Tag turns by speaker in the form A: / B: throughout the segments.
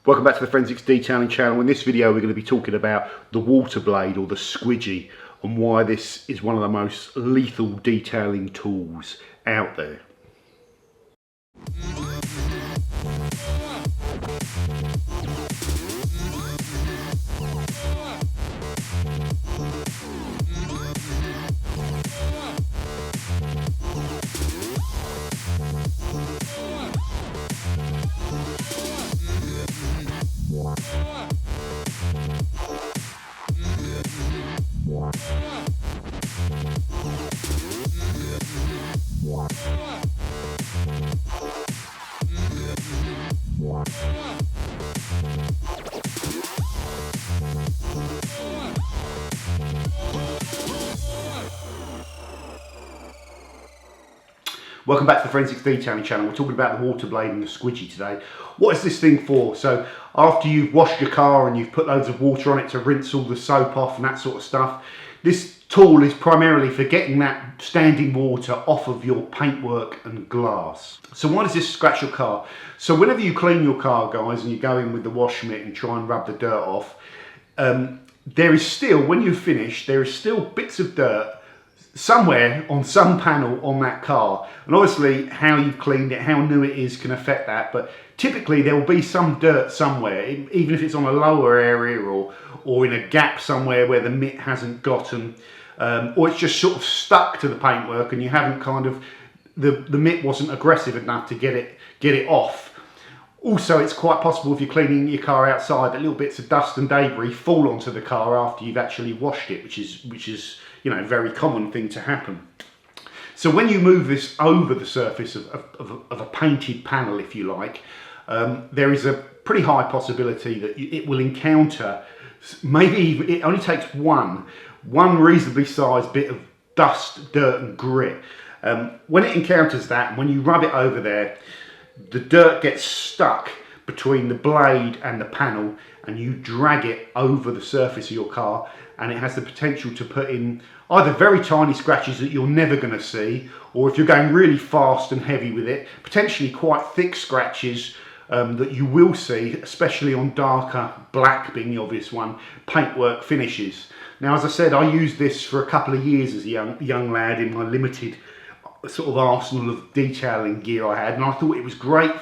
A: Welcome back to the Forensics Detailing channel. In this video we're going to be talking about the water blade, or the squeegee, and why this is one of the most lethal detailing tools out there. Welcome back to the Forensics Detailing channel. We're talking about the water blade and the squeegee today. What is this thing for? So after you've washed your car and you've put loads of water on it to rinse all the soap off and that sort of stuff, this tool is primarily for getting that standing water off of your paintwork and glass. So why does this scratch your car? So whenever you clean your car, guys, and you go in with the wash mitt and try and rub the dirt off, there is still, when you finish, there is still bits of dirt somewhere on some panel on that car, and obviously how you've cleaned it, how new it is, can affect that, but typically there will be some dirt somewhere, even if it's on a lower area or in a gap somewhere where the mitt hasn't gotten, or it's just sort of stuck to the paintwork and you haven't kind of, the mitt wasn't aggressive enough to get it off. Also, it's quite possible if you're cleaning your car outside that little bits of dust and debris fall onto the car after you've actually washed it, which is you know, a very common thing to happen. So when you move this over the surface of a painted panel, if you like, there is a pretty high possibility that it will encounter, maybe even, it only takes one reasonably sized bit of dust, dirt and grit. When it encounters that, when you rub it over there, the dirt gets stuck between the blade and the panel, and you drag it over the surface of your car, and it has the potential to put in either very tiny scratches that you're never going to see, or if you're going really fast and heavy with it, potentially quite thick scratches that you will see, especially on darker, black being the obvious one, paintwork finishes. Now, as I said, I used this for a couple of years as a young lad in my limited sort of arsenal of detailing gear I had, and I thought it was great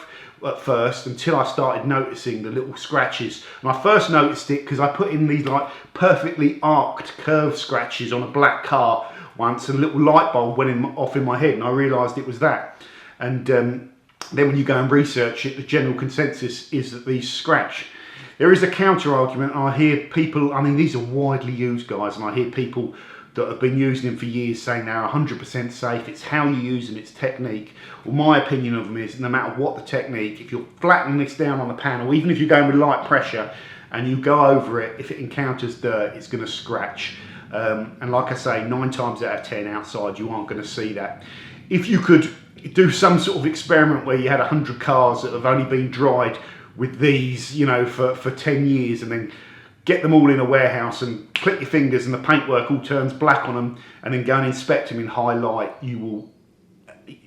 A: at first until I started noticing the little scratches. And I first noticed it because I put in these like perfectly arced curved scratches on a black car once, and a little light bulb went off in my head and I realised it was that. And then when you go and research it, the general consensus is that these scratch. There is a counter argument, and I hear people, I mean, these are widely used, guys, and I hear people that have been using them for years saying they're 100% safe. It's how you use them, it's technique. Well, my opinion of them is, no matter what the technique, if you're flattening this down on the panel, even if you're going with light pressure and you go over it, if it encounters dirt, it's going to scratch. And like I say, 9 times out of 10 outside, you aren't going to see that. If you could do some sort of experiment where you had 100 cars that have only been dried with these, you know, for 10 years, and then get them all in a warehouse and click your fingers and the paintwork all turns black on them, and then go and inspect them in high light, you will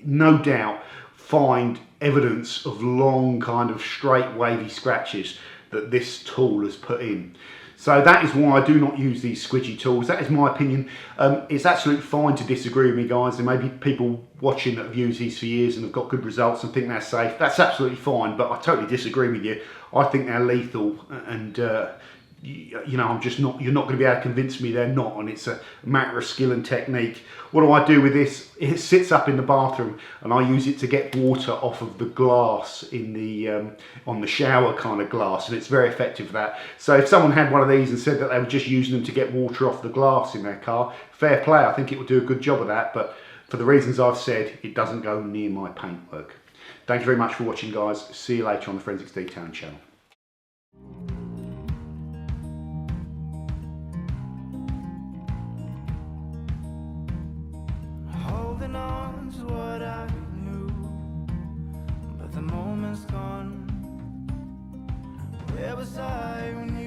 A: no doubt find evidence of long, kind of straight, wavy scratches that this tool has put in. So that is why I do not use these squeegee tools. That is my opinion. It's absolutely fine to disagree with me, guys. There may be people watching that have used these for years and have got good results and think they're safe. That's absolutely fine, but I totally disagree with you. I think they're lethal, and you know, I'm just not, you're not going to be able to convince me they're not, and it's a matter of skill and technique. What do I do with this? It sits up in the bathroom and I use it to get water off of the glass in the on the shower kind of glass, and it's very effective for that. So if someone had one of these and said that they were just using them to get water off the glass in their car, fair play, I think it would do a good job of that, but for the reasons I've said, it doesn't go near my paintwork. Thank you very much for watching, guys. See you later on the Forensics Detailing channel.
B: Holding on to what I knew, but the moment's gone. Where was I when you